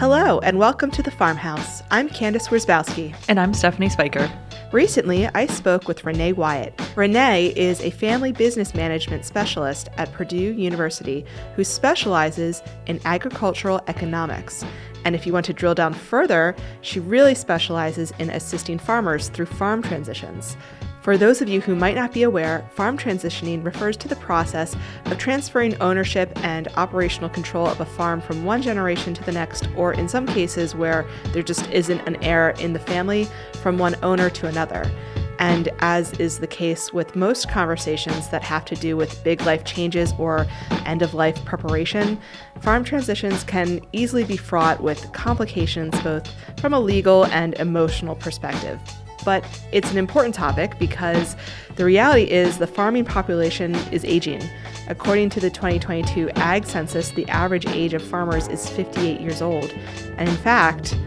Hello, and welcome to the FarmHouse. I'm Candace Wierzbowski. And I'm Stephanie Spiker. Recently, I spoke with Renee Wiatt. Renee is a family business management specialist at Purdue University who specializes in agricultural economics. And if you want to drill down further, she really specializes in assisting farmers through farm transitions. For those of you who might not be aware, farm transitioning refers to the process of transferring ownership and operational control of a farm from one generation to the next, or in some cases where there just isn't an heir in the family, from one owner to another. And as is the case with most conversations that have to do with big life changes or end-of-life preparation, farm transitions can easily be fraught with complications both from a legal and emotional perspective. But it's an important topic because the reality is the farming population is aging. According to the 2022 Ag Census, the average age of farmers is 58 years old. And in fact,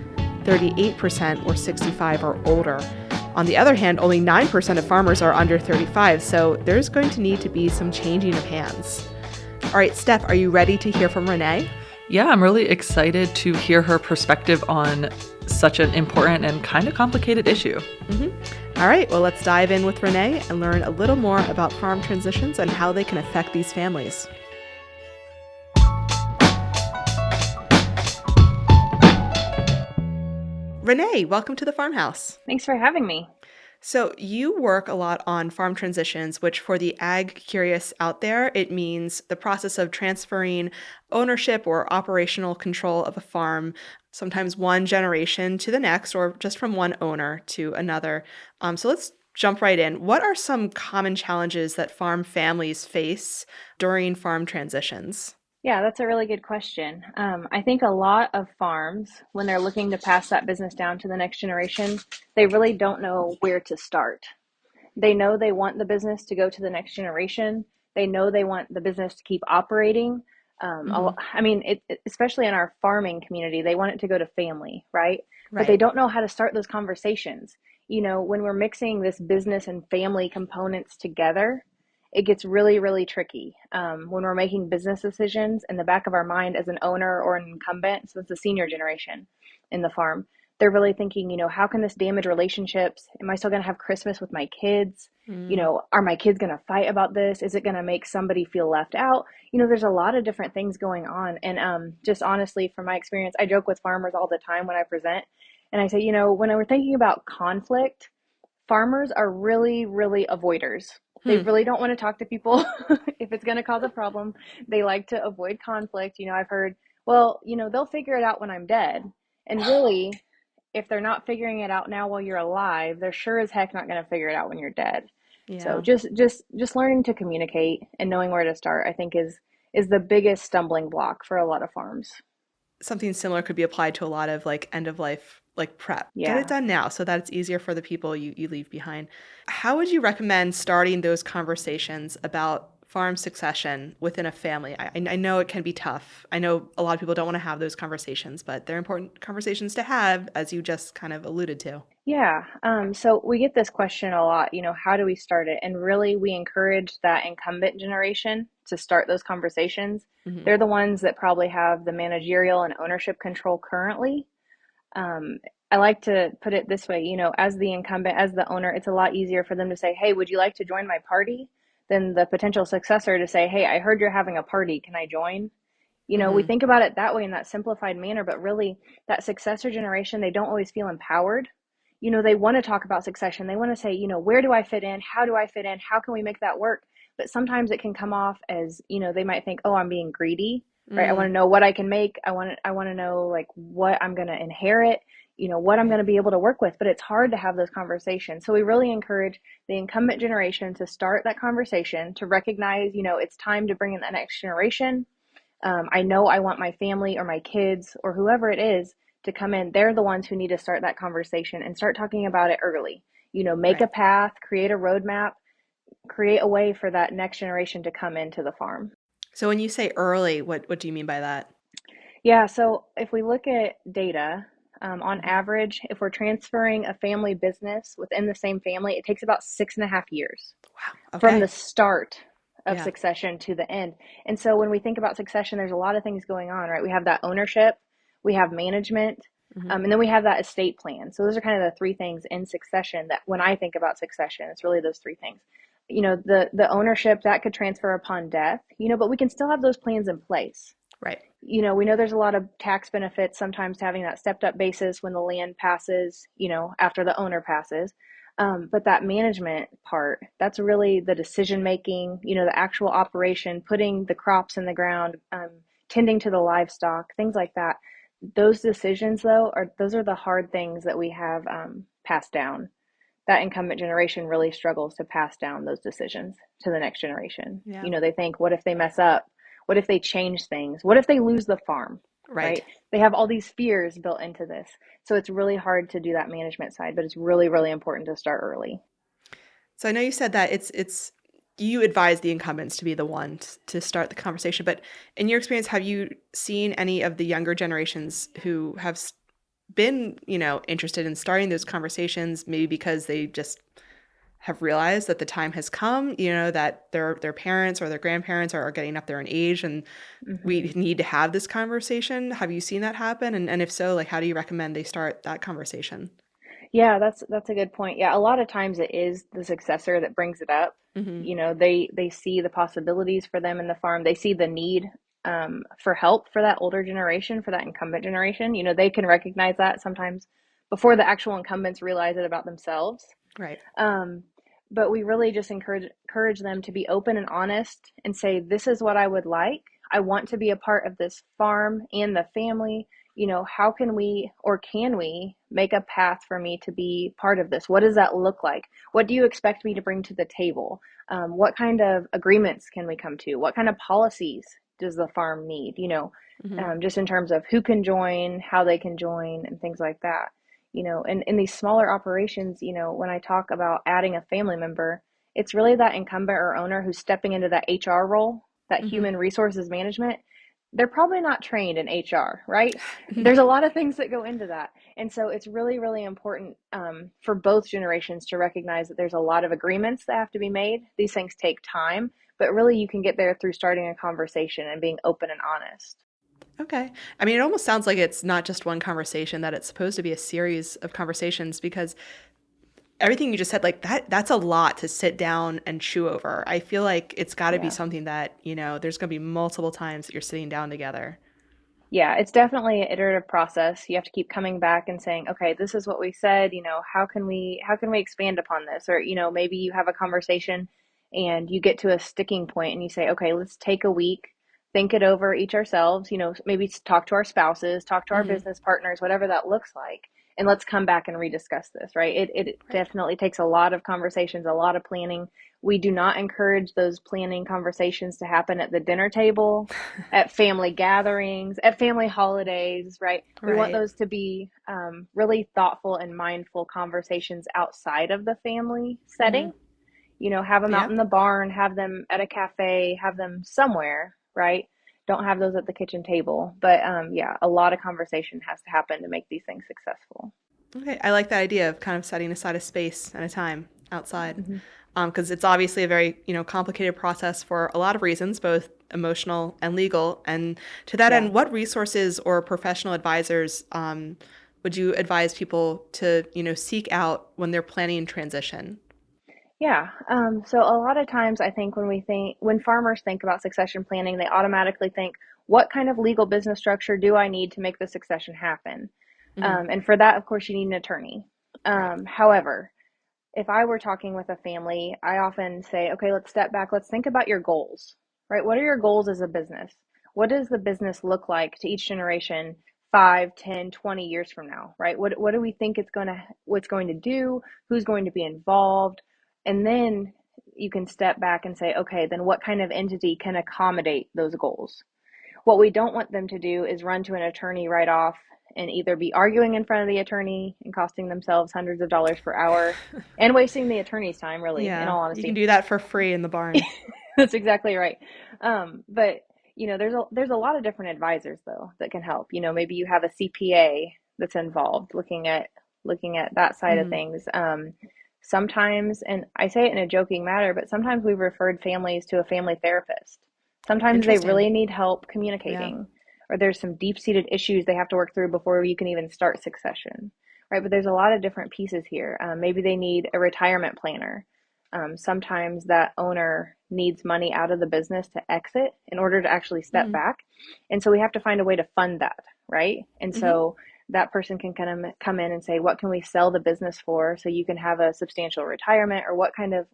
38% or 65 are older. On the other hand, only 9% of farmers are under 35, so there's going to need to be some changing of hands. All right, Steph, are you ready to hear from Renee? Yeah, I'm really excited to hear her perspective on such an important and kind of complicated issue. All right, well, let's dive in with Renee and learn a little more about farm transitions and how they can affect these families. Renee, welcome to the FarmHouse. Thanks for having me. So you work a lot on farm transitions, which for the ag curious out there, it means the process of transferring ownership or operational control of a farm, sometimes one generation to the next, or just from one owner to another. So let's jump right in. What are some common challenges that farm families face during farm transitions? Yeah, that's a really good question. I think a lot of farms, when they're looking to pass that business down to the next generation, they really don't know where to start. They know they want the business to go to the next generation. They know they want the business to keep operating. Especially in our farming community, they want it to go to family, right? But they don't know how to start those conversations. You know, when we're mixing this business and family components together, it gets really, really tricky. When we're making business decisions in the back of our mind as an owner or an incumbent, so it's the senior generation in the farm, they're really thinking, how can this damage relationships? Am I still going to have Christmas with my kids? Are my kids going to fight about this? Is it going to make somebody feel left out? There's a lot of different things going on. And just honestly, from my experience, I joke with farmers all the time when I present. And I say, when we're thinking about conflict, farmers are really, really avoiders. They really don't want to talk to people if it's going to cause a problem. They like to avoid conflict. I've heard, they'll figure it out when I'm dead. And really, if they're not figuring it out now while you're alive, they're sure as heck not going to figure it out when you're dead. Yeah. So just learning to communicate and knowing where to start, I think is the biggest stumbling block for a lot of farms. Something similar could be applied to a lot of end of life prep. Yeah. Get it done now so that it's easier for the people you leave behind. How would you recommend starting those conversations about farm succession within a family? I know it can be tough. I know a lot of people don't want to have those conversations, but they're important conversations to have, as you just kind of alluded to. Yeah. So we get this question a lot, how do we start it? And really, we encourage that incumbent generation to start those conversations. Mm-hmm. They're the ones that probably have the managerial and ownership control currently. I like to put it this way, as the incumbent, as the owner, it's a lot easier for them to say, hey, would you like to join my party? Than the potential successor to say, hey, I heard you're having a party. Can I join? We think about it that way in that simplified manner, but really that successor generation, they don't always feel empowered. They want to talk about succession. They want to say, where do I fit in? How do I fit in? How can we make that work? But sometimes it can come off as, they might think, oh, I'm being greedy, right? I want to know what I can make. I want to know what I'm going to inherit, what I'm going to be able to work with, but it's hard to have those conversations. So we really encourage the incumbent generation to start that conversation, to recognize, it's time to bring in the next generation. I know I want my family or my kids or whoever it is to come in. They're the ones who need to start that conversation and start talking about it early, make a path, create a roadmap, create a way for that next generation to come into the farm. So when you say early, what do you mean by that? Yeah, so if we look at data, on average, if we're transferring a family business within the same family, it takes about 6.5 years. Wow. Okay. From the start of succession to the end. And so when we think about succession, there's a lot of things going on, right? We have that ownership, we have management, and then we have that estate plan. So those are kind of the three things in succession that when I think about succession, it's really those three things. The ownership that could transfer upon death, but we can still have those plans in place. Right. We know there's a lot of tax benefits sometimes to having that stepped up basis when the land passes, after the owner passes. But that management part, that's really the decision making, the actual operation, putting the crops in the ground, tending to the livestock, things like that. Those decisions, though, those are the hard things that we have passed down. That incumbent generation really struggles to pass down those decisions to the next generation. Yeah. They think, what if they mess up? What if they change things? What if they lose the farm? Right. They have all these fears built into this. So it's really hard to do that management side, but it's really, really important to start early. So I know you said that it's you advise the incumbents to be the one to start the conversation, but in your experience, have you seen any of the younger generations who have been, interested in starting those conversations, maybe because they just have realized that the time has come, that their parents or their grandparents are getting up there in age and we need to have this conversation? Have you seen that happen? And if so, how do you recommend they start that conversation? Yeah, that's a good point. Yeah, a lot of times it is the successor that brings it up. They see the possibilities for them in the farm. They see the need for help for that older generation, for that incumbent generation. They can recognize that sometimes before the actual incumbents realize it about themselves. Right. But we really just encourage them to be open and honest and say, this is what I would like. I want to be a part of this farm and the family. How can we make a path for me to be part of this? What does that look like? What do you expect me to bring to the table? What kind of agreements can we come to? What kind of policies does the farm need? Just in terms of who can join, how they can join, and things like that. And in these smaller operations, when I talk about adding a family member, it's really that incumbent or owner who's stepping into that HR role, that human resources management. They're probably not trained in HR, right? There's a lot of things that go into that. And so it's really, really important for both generations to recognize that there's a lot of agreements that have to be made. These things take time, but really you can get there through starting a conversation and being open and honest. Okay. I mean, it almost sounds like it's not just one conversation, that it's supposed to be a series of conversations, because everything you just said, that's a lot to sit down and chew over. I feel like it's got to be something that, there's going to be multiple times that you're sitting down together. Yeah, it's definitely an iterative process. You have to keep coming back and saying, okay, this is what we said, how can we expand upon this? Or, maybe you have a conversation and you get to a sticking point and you say, okay, let's take a week, think it over each ourselves, maybe talk to our spouses, talk to our business partners, whatever that looks like. And let's come back and rediscuss this, right? It definitely takes a lot of conversations, a lot of planning. We do not encourage those planning conversations to happen at the dinner table, at family gatherings, at family holidays, right? We want those to be really thoughtful and mindful conversations outside of the family setting. Have them out in the barn, have them at a cafe, have them somewhere, right? Don't have those at the kitchen table. But a lot of conversation has to happen to make these things successful. Okay. I like that idea of kind of setting aside a space and a time outside, because it's obviously a very, complicated process for a lot of reasons, both emotional and legal. And to that end, what resources or professional advisors would you advise people to, seek out when they're planning transition? Yeah. So a lot of times I think when farmers think about succession planning, they automatically think, what kind of legal business structure do I need to make the succession happen? And for that, of course, you need an attorney. However, if I were talking with a family, I often say, okay, let's step back. Let's think about your goals, right? What are your goals as a business? What does the business look like to each generation 5, 10, 20 years from now, right? What do we think what's going to do? Who's going to be involved? And then you can step back and say, okay, then what kind of entity can accommodate those goals? What we don't want them to do is run to an attorney right off and either be arguing in front of the attorney and costing themselves hundreds of dollars per hour and wasting the attorney's time, really, in all honesty. You can do that for free in the barn. That's exactly right. But there's a lot of different advisors though that can help. Maybe you have a CPA that's involved looking at that side of things. Sometimes, and I say it in a joking manner, but sometimes we've referred families to a family therapist. Sometimes they really need help communicating. or there's some deep-seated issues they have to work through before you can even start succession, right? But there's a lot of different pieces here. Maybe they need a retirement planner. Sometimes that owner needs money out of the business to exit in order to actually step back. And so we have to find a way to fund that, right? And so that person can kind of come in and say, what can we sell the business for so you can have a substantial retirement, or what kind of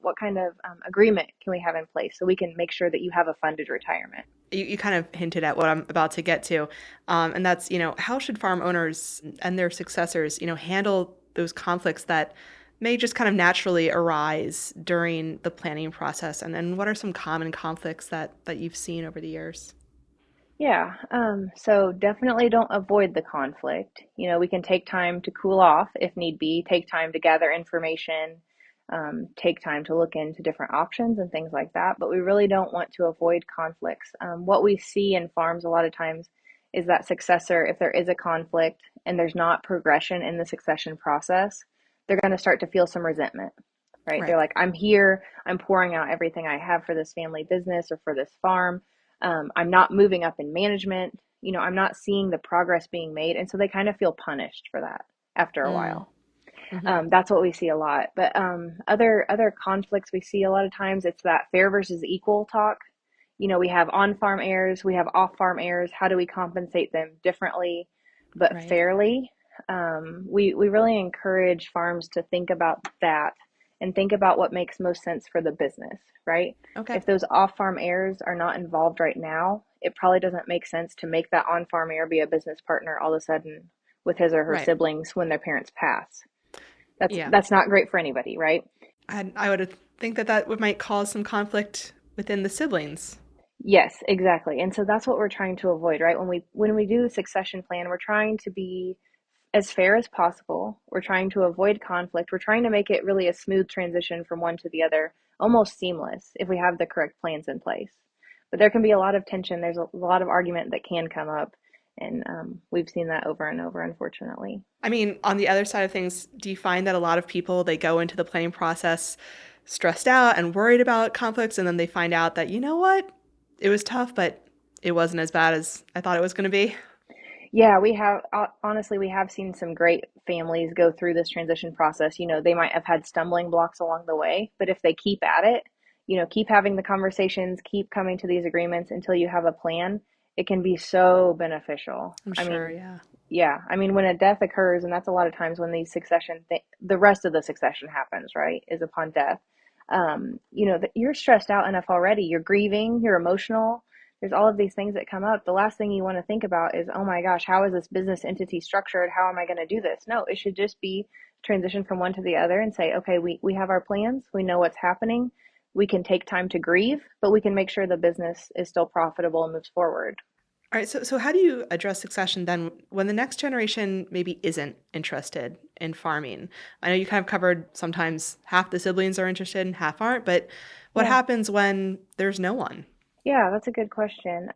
agreement can we have in place so we can make sure that you have a funded retirement? You kind of hinted at what I'm about to get to. And that's, how should farm owners and their successors, handle those conflicts that may just kind of naturally arise during the planning process? And then what are some common conflicts that you've seen over the years? Yeah, so definitely don't avoid the conflict. We can take time to cool off if need be, take time to gather information, take time to look into different options and things like that. But we really don't want to avoid conflicts. What we see in farms a lot of times is that successor, if there is a conflict and there's not progression in the succession process, they're going to start to feel some resentment, right? They're like, I'm here, I'm pouring out everything I have for this family business or for this farm. I'm not moving up in management. I'm not seeing the progress being made. And so they kind of feel punished for that after a while. That's what we see a lot. But other conflicts we see a lot of times, it's that fair versus equal talk. We have on-farm heirs, we have off-farm heirs. How do we compensate them differently but fairly? We really encourage farms to think about that and think about what makes most sense for the business, right? Okay. If those off-farm heirs are not involved right now, it probably doesn't make sense to make that on-farm heir be a business partner all of a sudden with his or her siblings when their parents pass. That's not great for anybody, right? I would think that might cause some conflict within the siblings. Yes, exactly. And so that's what we're trying to avoid, right? When we do a succession plan, we're trying to be as fair as possible. We're trying to avoid conflict. We're trying to make it really a smooth transition from one to the other, almost seamless if we have the correct plans in place. But there can be a lot of tension. There's a lot of argument that can come up. And we've seen that over and over, unfortunately. I mean, on the other side of things, do you find that a lot of people, they go into the planning process stressed out and worried about conflicts, and then they find out that, what? It was tough, but it wasn't as bad as I thought it was going to be? Yeah, honestly, we have seen some great families go through this transition process. They might have had stumbling blocks along the way, but if they keep at it, keep having the conversations, keep coming to these agreements until you have a plan, it can be so beneficial. I'm sure, yeah. Yeah. I mean, when a death occurs, and that's a lot of times when these the rest of the succession happens, right, is upon death. That you're stressed out enough already. You're grieving, you're emotional. There's all of these things that come up. The last thing you want to think about is, oh my gosh, how is this business entity structured? How am I going to do this? No, it should just be transition from one to the other and say, okay, we have our plans. We know what's happening. We can take time to grieve, but we can make sure the business is still profitable and moves forward. All right. So how do you address succession then when the next generation maybe isn't interested in farming? I know you kind of covered sometimes half the siblings are interested and half aren't, but what happens when there's no one? Yeah, that's a good question.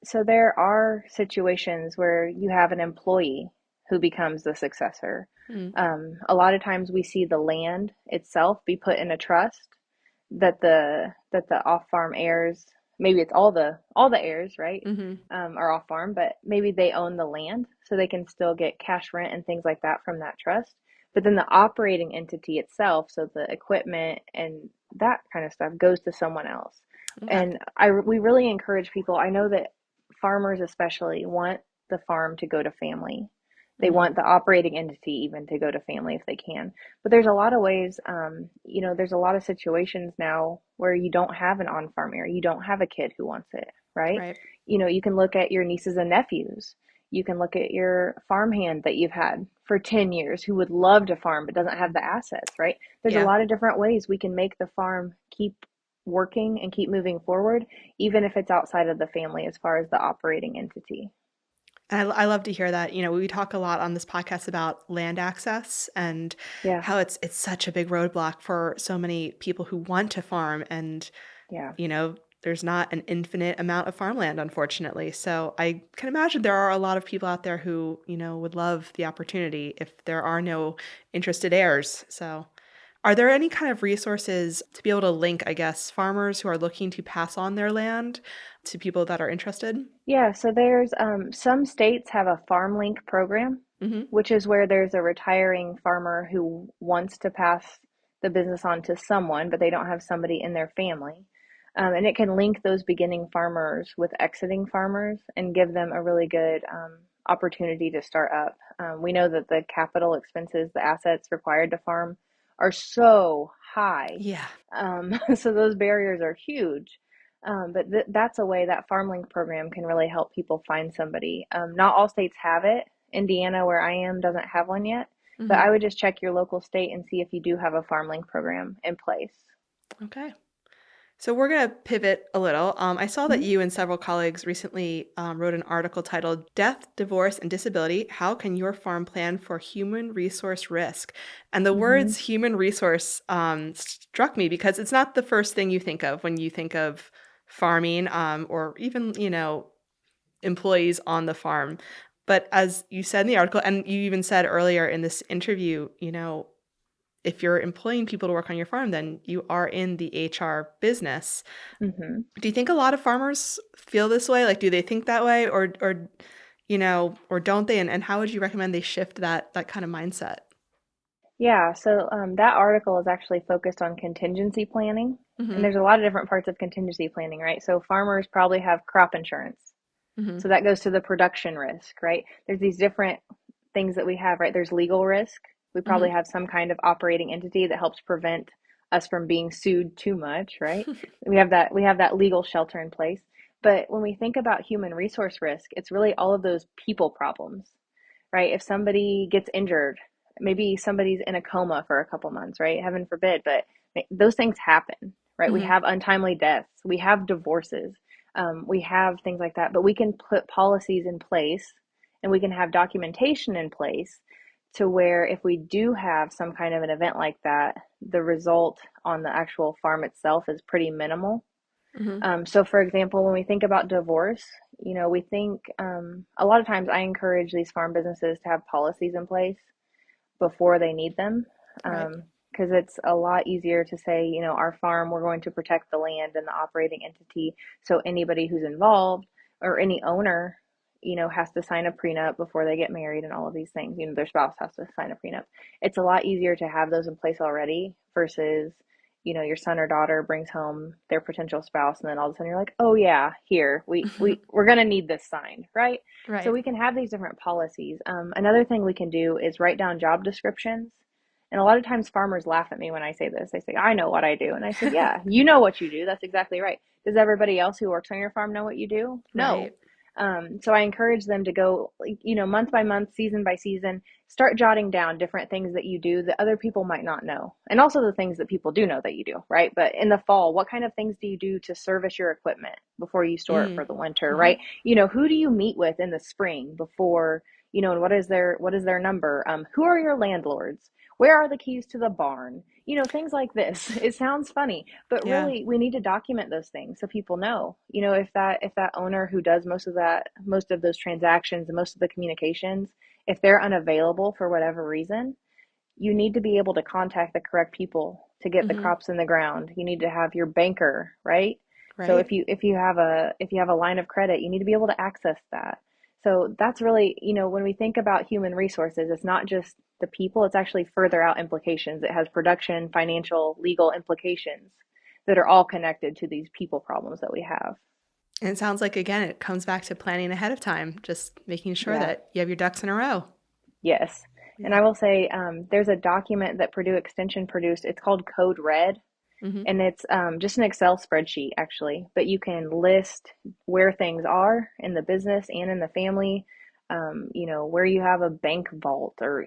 So there are situations where you have an employee who becomes the successor. A lot of times we see the land itself be put in a trust that the off-farm heirs, maybe it's all the heirs, right, are off-farm, but maybe they own the land so they can still get cash rent and things like that from that trust. But then the operating entity itself, so the equipment and that kind of stuff, goes to someone else. Okay. And we really encourage people. I know that farmers especially want the farm to go to family. They want the operating entity even to go to family if they can. But there's a lot of ways, there's a lot of situations now where you don't have an on-farm heir. You don't have a kid who wants it, right? You can look at your nieces and nephews. You can look at your farmhand that you've had for 10 years who would love to farm but doesn't have the assets, right? There's a lot of different ways we can make the farm keep working and keep moving forward, even if it's outside of the family as far as the operating entity. And I love to hear that. We talk a lot on this podcast about land access and how it's such a big roadblock for so many people who want to farm. And, there's not an infinite amount of farmland, unfortunately. So I can imagine there are a lot of people out there who, would love the opportunity if there are no interested heirs. So Are there any kind of resources to be able to link, I guess, farmers who are looking to pass on their land to people that are interested? Yeah, so there's some states have a farm link program, Mm-hmm. which is where there's a retiring farmer who wants to pass the business on to someone, but they don't have somebody in their family. And it can link those beginning farmers with exiting farmers and give them a really good opportunity to start up. We know that the capital expenses, the assets required to farm, are so high. Yeah. So those barriers are huge. But that's a way that FarmLink program can really help people find somebody. Not all states have it. Indiana, where I am, doesn't have one yet. But Mm-hmm. I would just check your local state and see if you do have a FarmLink program in place. Okay. So we're going to pivot a little. I saw that Mhm. you and several colleagues recently wrote an article titled Death, Divorce, and Disability, How Can Your Farm Plan for Human Resource Risk? And the Mhm. words human resource struck me because it's not the first thing you think of when you think of farming or even, employees on the farm. But as you said in the article, and you even said earlier in this interview, if you're employing people to work on your farm, then you are in the HR business. Mhm. Do you think a lot of farmers feel this way? Like, do they think that way or don't they? And how would you recommend they shift that kind of mindset? Yeah, so that article is actually focused on contingency planning. And Mm-hmm. there's a lot of different parts of contingency planning, right? So farmers probably have crop insurance. Mm-hmm. So that goes to the production risk, right? There's these different things that we have, right? There's legal risk. We probably Mm-hmm. have some kind of operating entity that helps prevent us from being sued too much, right? We have that legal shelter in place. But when we think about human resource risk, it's really all of those people problems, right? If somebody gets injured, maybe somebody's in a coma for a couple months, right? Heaven forbid, but those things happen, right? We Mm-hmm. have untimely deaths, we have divorces, we have things like that, but we can put policies in place and we can have documentation in place to where if we do have some kind of an event like that, the result on the actual farm itself is pretty minimal. Mm-hmm. So, for example, when we think about divorce, we think a lot of times I encourage these farm businesses to have policies in place before they need them. Right. Because it's a lot easier to say, our farm, we're going to protect the land and the operating entity. So anybody who's involved or any owner, has to sign a prenup before they get married and all of these things. Their spouse has to sign a prenup. It's a lot easier to have those in place already versus, your son or daughter brings home their potential spouse and then all of a sudden you're like, oh yeah, here, we're going to need this signed, right? So Right. we can have these different policies. Another thing we can do is write down job descriptions. And a lot of times farmers laugh at me when I say this. They say, I know what I do. And I said, yeah, you know what you do. That's exactly right. Does everybody else who works on your farm know what you do? No. Right. So I encourage them to go, month by month, season by season, start jotting down different things that you do that other people might not know. And also the things that people do know that you do, right? But in the fall, what kind of things do you do to service your equipment before you store it for the winter, Mm-hmm. right? Who do you meet with in the spring before, and what is their number? Who are your landlords? Where are the keys to the barn? Things like this. It sounds funny, but Yeah. really we need to document those things so people know. If that owner who does most of those transactions and most of the communications, if they're unavailable for whatever reason, you need to be able to contact the correct people to get the Mm-hmm. crops in the ground. You need to have your banker, right? So Right. if you have a line of credit, you need to be able to access that. So that's really, when we think about human resources, it's not just the people, it's actually further out implications. It has production, financial, legal implications that are all connected to these people problems that we have. And it sounds like, again, it comes back to planning ahead of time, just making sure Yeah. that you have your ducks in a row. Yes. And Yeah. I will say, there's a document that Purdue Extension produced. It's called Code Red. Mm-hmm. And it's just an Excel spreadsheet, actually, but you can list where things are in the business and in the family, where you have a bank vault or,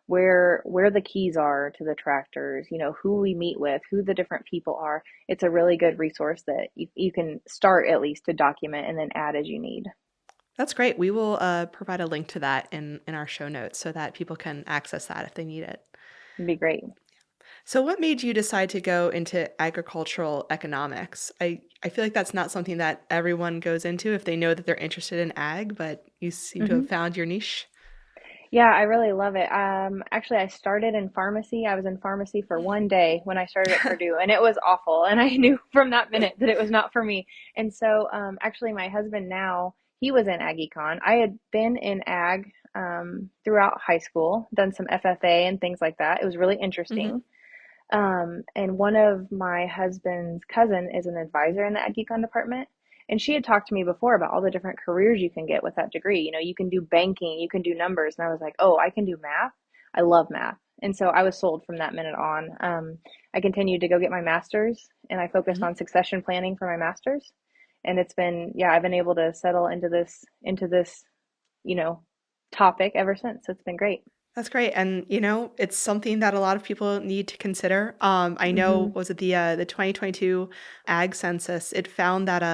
where the keys are to the tractors, who we meet with, who the different people are. It's a really good resource that you can start at least to document and then add as you need. That's great. We will provide a link to that in our show notes so that people can access that if they need it. It'd be great. So what made you decide to go into agricultural economics? I feel like that's not something that everyone goes into if they know that they're interested in ag, but you seem to hmm have found your niche. Yeah, I really love it. Actually, I started in pharmacy. I was in pharmacy for one day when I started at Purdue, and it was awful. And I knew from that minute that it was not for me. And so, actually, my husband now, he was in Ag Econ. I had been in ag throughout high school, done some FFA and things like that. It was really Hmm. interesting. And one of my husband's cousin is an advisor in the Ag Econ department. And she had talked to me before about all the different careers you can get with that degree. You know, you can do banking, you can do numbers. And I was like, oh, I can do math. I love math. And so I was sold from that minute on. I continued to go get my master's and I focused Hmm. on succession planning for my master's. And it's been, yeah, I've been able to settle into this, you know, topic ever since. So it's been great. That's great. And, it's something that a lot of people need to consider. I know, Hmm. was it the 2022 ag census? It found that,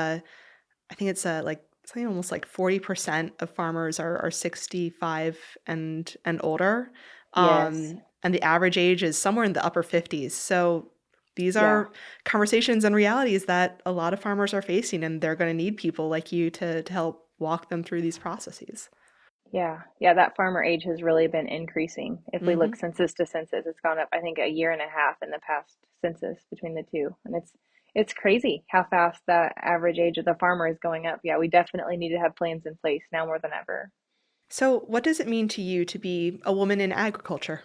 I think it's like something almost like 40% of farmers are 65 and older. Yes. And the average age is somewhere in the upper 50s. So these Yeah. are conversations and realities that a lot of farmers are facing, and they're going to need people like you to help walk them through these processes. Yeah, yeah, that farmer age has really been increasing. If we look Hmm. census to census, it's gone up, I think, a year and a half in the past census between the two. And it's crazy how fast that average age of the farmer is going up. Yeah, we definitely need to have plans in place now more than ever. So, what does it mean to you to be a woman in agriculture?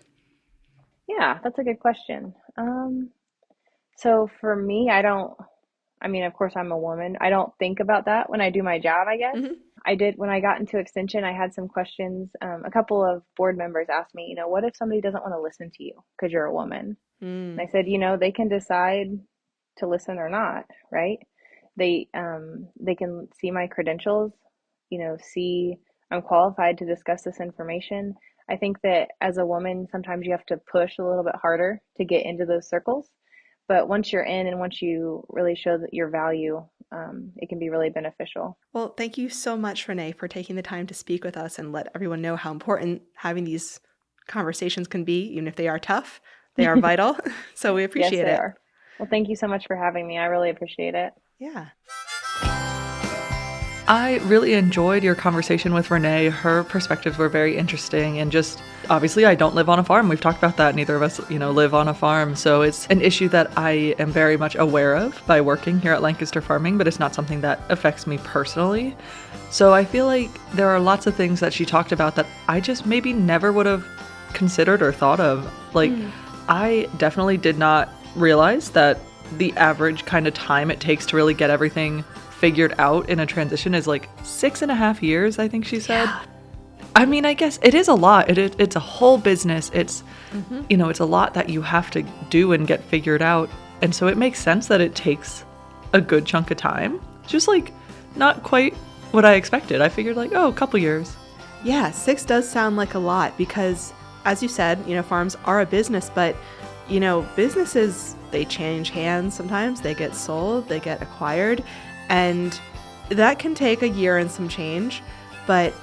Yeah, that's a good question. So for me, I mean, of course, I'm a woman. I don't think about that when I do my job, I guess. Hmm. I did when I got into extension, I had some questions. A couple of board members asked me, what if somebody doesn't want to listen to you because you're a woman? Mm. And I said, they can decide to listen or not, right? They can see my credentials, see I'm qualified to discuss this information. I think that as a woman, sometimes you have to push a little bit harder to get into those circles. But once you're in and once you really show that your value, it can be really beneficial. Well, thank you so much, Renee, for taking the time to speak with us and let everyone know how important having these conversations can be, even if they are tough. They are vital. So we Yes, appreciate they it. are. Well, thank you so much for having me. I really appreciate it. Yeah. I really enjoyed your conversation with Renee. Her perspectives were very interesting, and just obviously I don't live on a farm. We've talked about that. Neither of us, live on a farm. So it's an issue that I am very much aware of by working here at Lancaster Farming, but it's not something that affects me personally. So I feel like there are lots of things that she talked about that I just maybe never would have considered or thought of. Like, I definitely did not realize that the average kind of time it takes to really get everything figured out in a transition is like 6.5 years, I think she said. Yeah. I mean, I guess it is a lot. It's a whole business. It's, Mm-hmm. it's a lot that you have to do and get figured out. And so it makes sense that it takes a good chunk of time. Just like not quite what I expected. I figured like, oh, a couple years. Yeah, 6 does sound like a lot because, as you said, farms are a business, but, businesses, they change hands sometimes. They get sold, they get acquired, and that can take a year and some change, but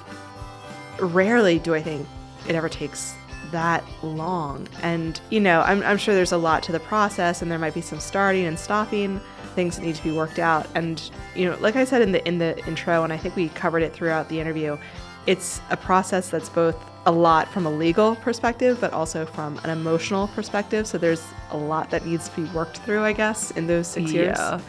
rarely do I think it ever takes that long. And, I'm sure there's a lot to the process, and there might be some starting and stopping, things that need to be worked out. And, like I said in the intro, and I think we covered it throughout the interview, it's a process that's both a lot from a legal perspective, but also from an emotional perspective. So there's a lot that needs to be worked through, I guess, in those 6 years. Yeah.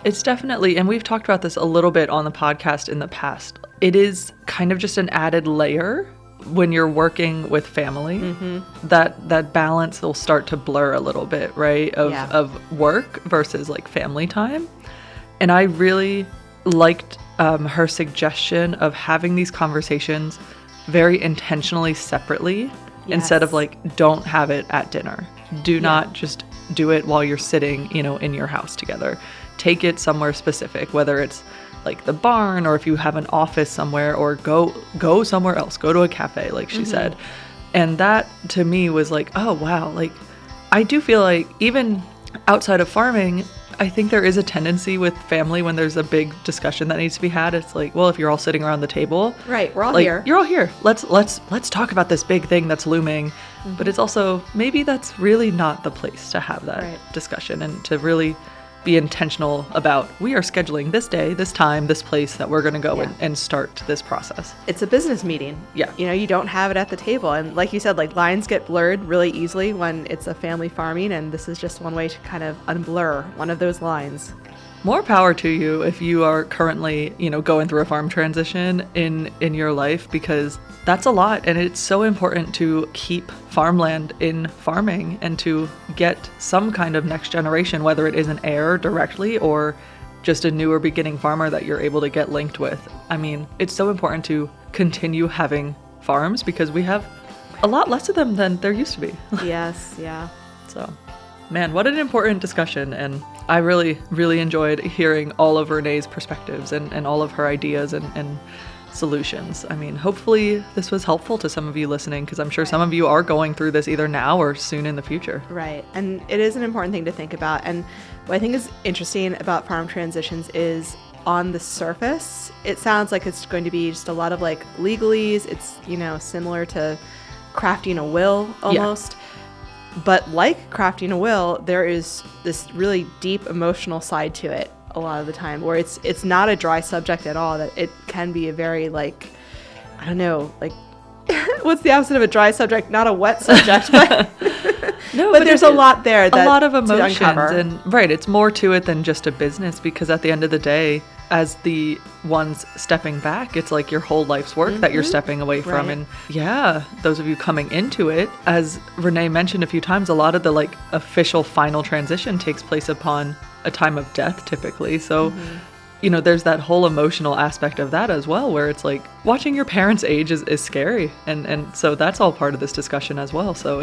It's definitely, and we've talked about this a little bit on the podcast in the past, it is kind of just an added layer when you're working with family. Mm-hmm. That balance will start to blur a little bit, right? Of work versus like family time. And I really liked her suggestion of having these conversations very intentionally separately, instead of like, don't have it at dinner. Do not just do it while you're sitting, in your house together. Take it somewhere specific, whether it's like the barn or if you have an office somewhere, or go somewhere else, go to a cafe, like she said. And that to me was like, oh wow, like I do feel like even outside of farming, I think there is a tendency with family when there's a big discussion that needs to be had. It's like, well, if you're all sitting around the table, Right, we're all like, here. You're all here. Let's talk about this big thing that's looming. But it's also maybe that's really not the place to have that discussion and to really be intentional about, we are scheduling this day, this time, this place that we're going to go and start this process. It's a business meeting. Yeah. You know, you don't have it at the table. And like you said, like lines get blurred really easily when it's a family farming. And this is just one way to kind of unblur one of those lines. More power to you if you are currently, you know, going through a farm transition in your life, because that's a lot. And it's so important to keep farmland in farming and to get some kind of next generation, whether it is an heir directly or just a newer beginning farmer that you're able to get linked with. I mean, it's so important to continue having farms because we have a lot less of them than there used to be. Yes, yeah. So, man, what an important discussion. And I really, really enjoyed hearing all of Renee's perspectives and all of her ideas and solutions. I mean, hopefully this was helpful to some of you listening, because I'm sure some of you are going through this either now or soon in the future. Right. And it is an important thing to think about. And what I think is interesting about farm transitions is, on the surface, it sounds like it's going to be just a lot of like legalese. It's, you know, similar to crafting a will almost. Yeah. But like crafting a will, there is this really deep emotional side to it a lot of the time, where it's not a dry subject at all. That it can be a very, like, I don't know, like what's the opposite of a dry subject? Not a wet subject, but no, but there's a lot there, a lot of emotions, and right, it's more to it than just a business, because at the end of the day, as the ones stepping back, it's like your whole life's work that you're stepping away from. And yeah, those of you coming into it, as Renee mentioned a few times, a lot of the like official final transition takes place upon a time of death typically. So you know, there's that whole emotional aspect of that as well, where it's like watching your parents age is scary, and so that's all part of this discussion as well. So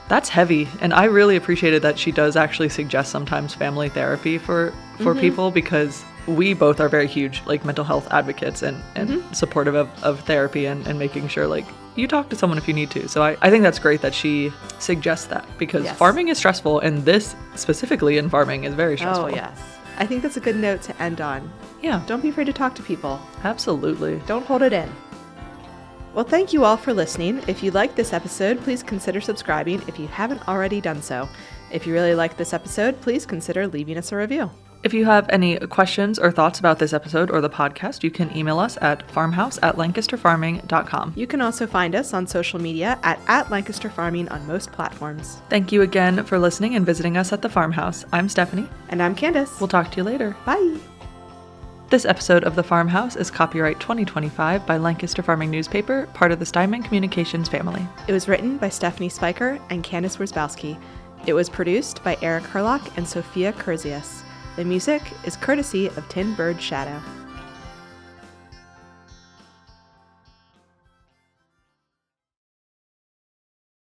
that's heavy, and I really appreciated that she does actually suggest sometimes family therapy for people, because we both are very huge like mental health advocates and supportive of therapy and making sure like you talk to someone if you need to. So I think that's great that she suggests that, because farming is stressful, and this specifically in farming is very stressful. Oh, yes. I think that's a good note to end on. Yeah. Don't be afraid to talk to people. Absolutely. Don't hold it in. Well, thank you all for listening. If you liked this episode, please consider subscribing if you haven't already done so. If you really liked this episode, please consider leaving us a review. If you have any questions or thoughts about this episode or the podcast, you can email us at farmhouse@lancasterfarming.com. You can also find us on social media at Lancaster Farming on most platforms. Thank you again for listening and visiting us at the Farmhouse. I'm Stephanie. And I'm Candace. We'll talk to you later. Bye. This episode of the Farmhouse is copyright 2025 by Lancaster Farming Newspaper, part of the Steinman Communications family. It was written by Stephanie Spiker and Candace Wierzbowski. It was produced by Eric Herlock and Sophia Kurzius. The music is courtesy of Tin Bird Shadow.